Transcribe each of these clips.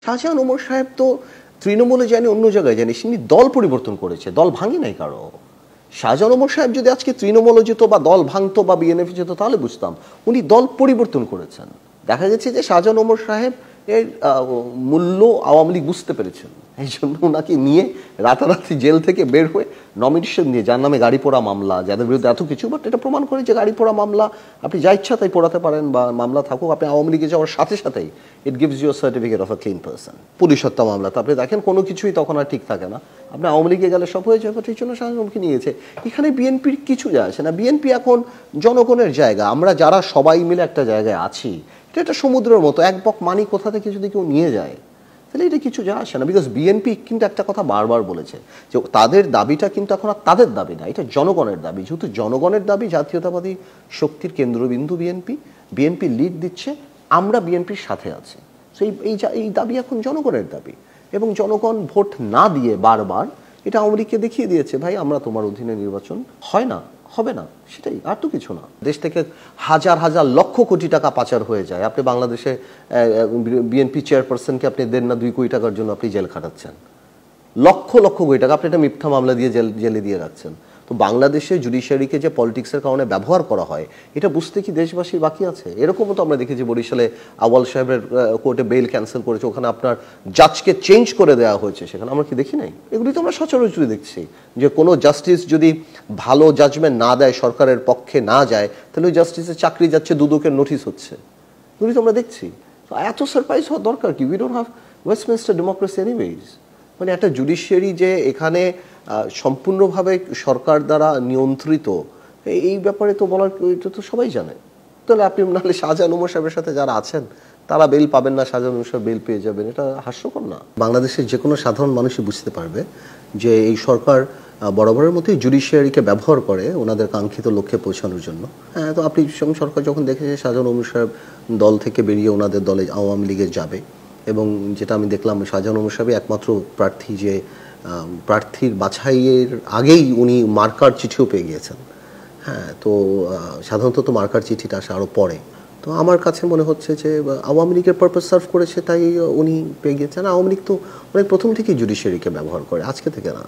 শাহজাহান ওমর সাহেব তো তৃণমূলে জানি অন্য জায়গায় জানি তিনি দল পরিবর্তন করেছে, দল ভাঙে নাই কারো। শাহজাহান ওমর সাহেব যদি আজকে তৃণমূলে যেত বা দল ভাঙতো বা বিএনএফ যেত তাহলে বুঝতাম। উনি দল পরিবর্তন করেছেন। দেখা যাচ্ছে যে শাহজাহান ওমর সাহেব এর মূল্য আওয়ামী লীগ বুঝতে পেরেছেন, এই জন্য ওনাকে নিয়ে রাতারাতি জেল থেকে বের হয়ে নমিনেশন দিয়ে, যার নামে গাড়ি পোড়া মামলা, যাদের বিরুদ্ধে এত কিছু, বাট এটা প্রমাণ করে যে গাড়ি পোড়া মামলা আপনি যা ইচ্ছা তাই পোড়াতে পারেন, বা মামলা থাকুক, আপনি আওয়ামী লীগে যাওয়ার সাথে সাথেই it gives you certificate of a clean person. Police হত্যা মামলা তো আপনি দেখেন কোনো কিছুই তখন আর ঠিক থাকে না, আপনি আওয়ামী লীগে গেলে সব হয়ে যায়, বাট এই জন্য শাহজাহানকে নিয়েছে। এখানে বিএনপির কিছু যায় আসে না। বিএনপি এখন জনগণের জায়গা, আমরা যারা সবাই মিলে একটা জায়গায় আছি, এটা একটা সমুদ্রের মতো, এক বক মানি কোথা থেকে যদি কেউ নিয়ে যায় তাহলে এটা কিছু যা আসে না। বিকজ বিএনপি কিন্তু একটা কথা বারবার বলেছে যে তাদের দাবিটা কিন্তু এখন আর তাদের দাবি না, এটা জনগণের দাবি। যেহেতু জনগণের দাবি, জাতীয়তাবাদী শক্তির কেন্দ্রবিন্দু বিএনপি, বিএনপি লিড দিচ্ছে, আমরা বিএনপির সাথে আছি। সো এই দাবি এখন জনগণের দাবি, এবং জনগণ ভোট না দিয়ে বারবার এটা আওয়ামী লীগকে দেখিয়ে দিয়েছে, ভাই আমরা তোমার অধীনে নির্বাচন হয় না, হবে না, সেটাই, আর তো কিছু না। দেশ থেকে হাজার হাজার লক্ষ কোটি টাকা পাচার হয়ে যায়। আপনি বাংলাদেশে বিএনপি চেয়ারপারসনকে আপনি 1.5 না 2 কোটি টাকার জন্য আপনি জেল খাটাচ্ছেন, লক্ষ লক্ষ কোটি টাকা আপনি একটা মিথ্যা মামলা দিয়ে জেলে দিয়ে রাখছেন। তো বাংলাদেশে জুডিশিয়ারিকে যে পলিটিক্সের কারণে ব্যবহার করা হয়, এটা বুঝতে কি দেশবাসীর বাকি আছে? এরকমও তো আমরা দেখেছি বরিশালে আওয়াল সাহেবের কোর্টে বেইল ক্যান্সেল করেছে, ওখানে আপনার জাজকে চেঞ্জ করে দেওয়া হয়েছে, সেখানে আমরা কি দেখি নাই? এগুলি তো আমরা সচরাচর দেখছি যে কোনো জাস্টিস যদি ভালো জাজমেন্ট না দেয়, সরকারের পক্ষে না যায়, তাহলে ওই জাস্টিসের চাকরি যাচ্ছে, দুদকের নোটিশ হচ্ছে, এগুলি তো আমরা দেখছি। এত সারপ্রাইজ হওয়ার দরকার কি? We don't have Westminster democracy anyways. মানে একটা জুডিশিয়ারি যে এখানে সম্পূর্ণভাবে সরকার দ্বারা নিয়ন্ত্রিত, এই ব্যাপারে তো বলার, এটা তো সবাই জানে। তাহলে আপনি নাহলে শাহজাহান ওমর সাহেবের সাথে যারা আছেন তারা বেল পাবেন না, শাহজাহান ওমর সাহেব বেল পেয়ে যাবেন, এটা হাস্যকর না? বাংলাদেশের যে কোনো সাধারণ মানুষই বুঝতে পারবে যে এই সরকার বরাবরের মতোই জুডিশিয়ারিকে ব্যবহার করে ওনাদের কাঙ্ক্ষিত লক্ষ্যে পৌঁছানোর জন্য। হ্যাঁ, তো আপনি সরকার যখন দেখেছে শাহজাহান ওমর সাহেব দল থেকে বেরিয়ে ওনাদের দলে আওয়ামী লীগে যাবে, এবং যেটা আমি দেখলাম শাহজাহান ওমর সাহেব একমাত্র প্রার্থী যে প্রার্থীর বাছাইয়ের আগেই উনি মার্কার চিঠিও পেয়ে গিয়েছেন। হ্যাঁ, তো সাধারণত তো মার্কার চিঠিটা আসে আরও পরে। তো আমার কাছে মনে হচ্ছে যে আওয়ামী লীগের পারপাস সার্ভ করেছে, তাই উনি পেয়ে গিয়েছেন। আওয়ামী লীগ তো অনেক প্রথম থেকেই জুডিশিয়ারিকে ব্যবহার করে, আজকে থেকে না।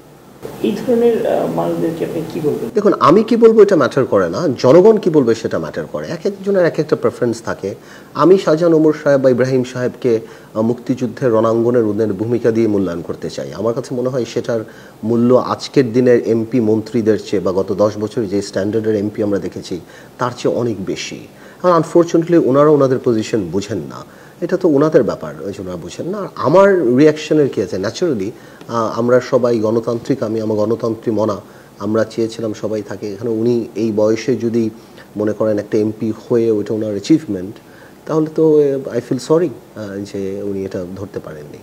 এই ধরনের মানুষদেরকে আপনি কি বলবেন? দেখুন, আমি কি বলবো এটা ম্যাটার করে না, জনগণ কি বলবে সেটা ম্যাটার করে। এক একজনের এক একটা প্রেফারেন্স থাকে। আমি শাহজাহান ওমর সাহেব বা ইব্রাহিম সাহেবকে মুক্তিযুদ্ধের রণাঙ্গনের ওদের ভূমিকা দিয়ে মূল্যায়ন করতে চাই। আমার কাছে মনে হয় সেটার মূল্য আজকের দিনের এমপি মন্ত্রীদের চেয়ে, বা গত 10 বছরে যে স্ট্যান্ডার্ডের এমপি আমরা দেখেছি তার চেয়ে অনেক বেশি। কারণ আনফর্চুনেটলি ওনারা ওনাদের পজিশন বুঝেন না, এটা তো ওনাদের ব্যাপার, ওই জন্য ওনারা বুঝেন না। আর আমার রিয়াকশনের কি আছে, ন্যাচারালি আমরা সবাই গণতান্ত্রিক, আমি আমার গণতন্ত্রী মনা, আমরা চেয়েছিলাম সবাই থাকে এখানে। উনি এই বয়সে যদি মনে করেন একটা এমপি হয়ে ওইটা ওনার অ্যাচিভমেন্ট, তাহলে তো আই ফিল সরি যে উনি এটা ধরতে পারেননি।